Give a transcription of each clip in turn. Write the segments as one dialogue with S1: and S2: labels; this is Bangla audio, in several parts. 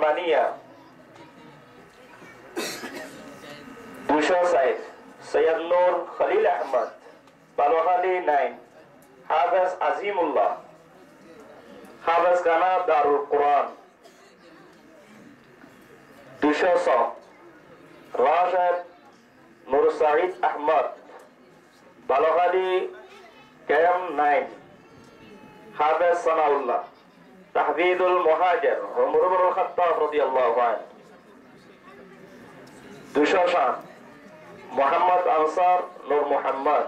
S1: রহমানিয়া 260 সৈয়দ নূর খলিল আহমদ বালুখালী 9 হাফেজ আজিমুল্লাহ হাফেজ খানা দারুল কুরআন 200 রাশেদ নূর সাঈদ আহমদ বালুখালী কেএম 9 হাফেজ সানাউল্লাহ তাহবিদুল মুহাজির ওমর ইবনে খাত্তাব রাদিয়াল্লাহু আনহু 207 মোহাম্মদ আনসার নূর মুহাম্মদ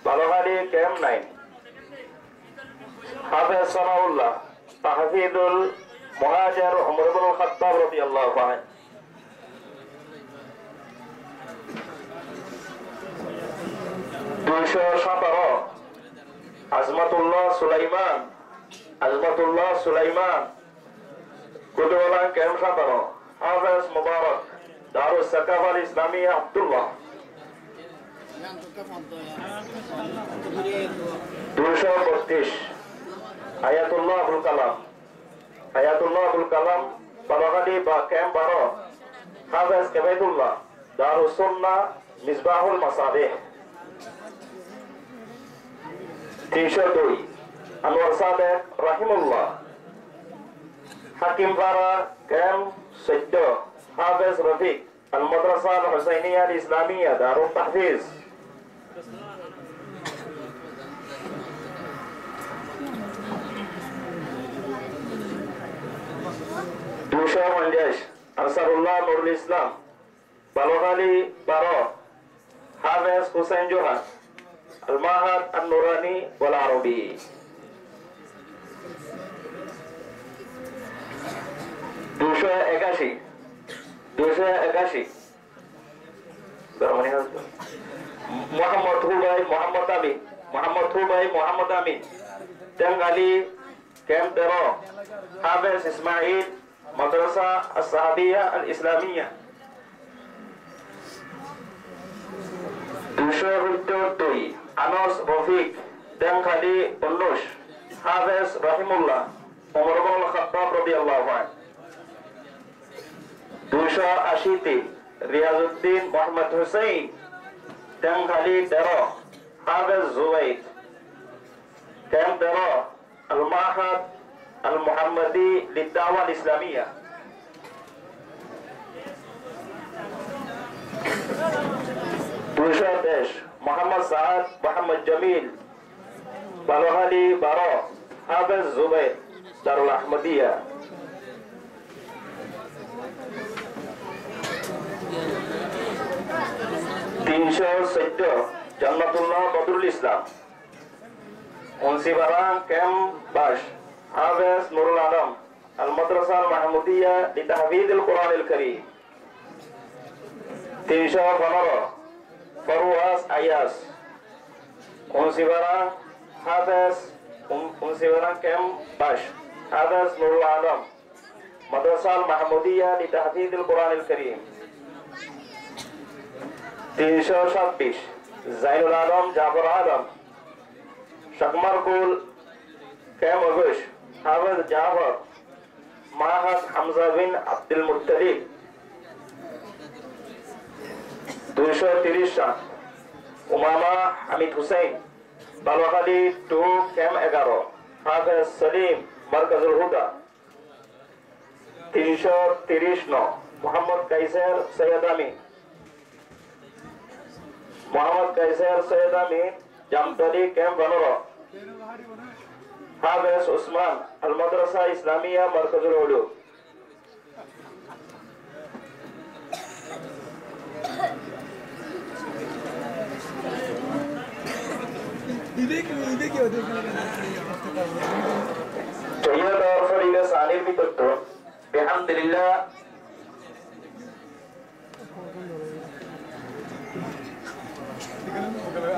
S1: বালুখালী কেএম 9 হাফেজ সানাউল্লাহ তাহবিদুল মুহাজির ওমর ইবনে খাত্তাব রাদিয়াল্লাহু আনহু 217 আজমাতুল্লাহ সুলাইমান কুতুবুল্লাহ কেএম 17 হাফেজ মুবারক দারুস সাকাফা আল ইসলামিয়া আব্দুল্লাহ 232 আয়াতুল্লাহ আবুল কালাম বালুখালী বা কেএম 12 হাফেজ কেবাইতুল্লাহ দারুস সুন্নাহ মিসবাহুল মাসাবিহ 302 আনোয়ার সাদেক রাহিমুল্লাহ হাকিমপাড়া কেএম 14 হাফেজ রফিক আল মাদ্রাসা আল হুসাইনিয়া আল ইসলামিয়া দারুত তাহফিজ 250 আনসারুল্লাহ নুরুল ইসলাম বালুখালী 12 হাফেজ হুসাইন জোহার আল মাহাদ আন নুরানি ওয়াল আরবি 281 মোহাম্মদ মোহাম্মদ আমিন তেঙ্গালী কেএম 13 হাফেজ ইসমাইল মাদ্রাসা আস-সাহাবিয়া আল ইসলামিয়া 272 আনস রফিক তেঙ্গালী 19 হাফেজ রাহিমুল্লাহ ওমর ইবনে খাত্তাব রাদিয়াল্লাহু আনহু 280 রিয়াজউদ্দিন মোহাম্মদ হুসাইন তেঙ্গালী 13 হাফেজ জুবাইদ কেএম 13 আল মাহাদ আল মুহাম্মদি লিদাওয়া আল ইসলামিয়া 210 মোহাম্মদ সাদ মোহাম্মদ জামিল বালুখালী 12 হাফেজ জুবাইর দারুল আহমদিয়া 314 জান্নাতুল্লাহ বদরুল ইসলাম মুন্সিপাড়া কেএম 22 হাফেজ নুরুল আলম আল মাদ্রাসা আল মাহমুদিয়া লিতাহফিজিল কুরআনিল কারীম 315 ফরওয়াজ আয়াস মুন্সিপাড়া হাফেজ মুন্সিপাড়া কেএম 22 হাফেজ নুরুল আলম মাদ্রাসা আল মাহমুদিয়া লিতাহফিজিল কুরআনিল কারীম 326 জাইনুল আলম জাফর আলম शकमरकुल केएम 21 हाफिज जाफर माहद हमजा बिन अब्दुल मुत्तलिब 230 उमामा हमीद हुसैन बालुखाলী 2 केएम 11 हाफिज सलीम मरकजुल हुदा 330 मोहम्मद कैसर सैयद अमीन जामतली केएम 15 हाफिज उस्मान अल मदरसा इस्लामिया मरकजुल उलूम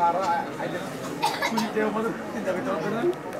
S2: あら、あいつ、ここに手を戻ってんだけど。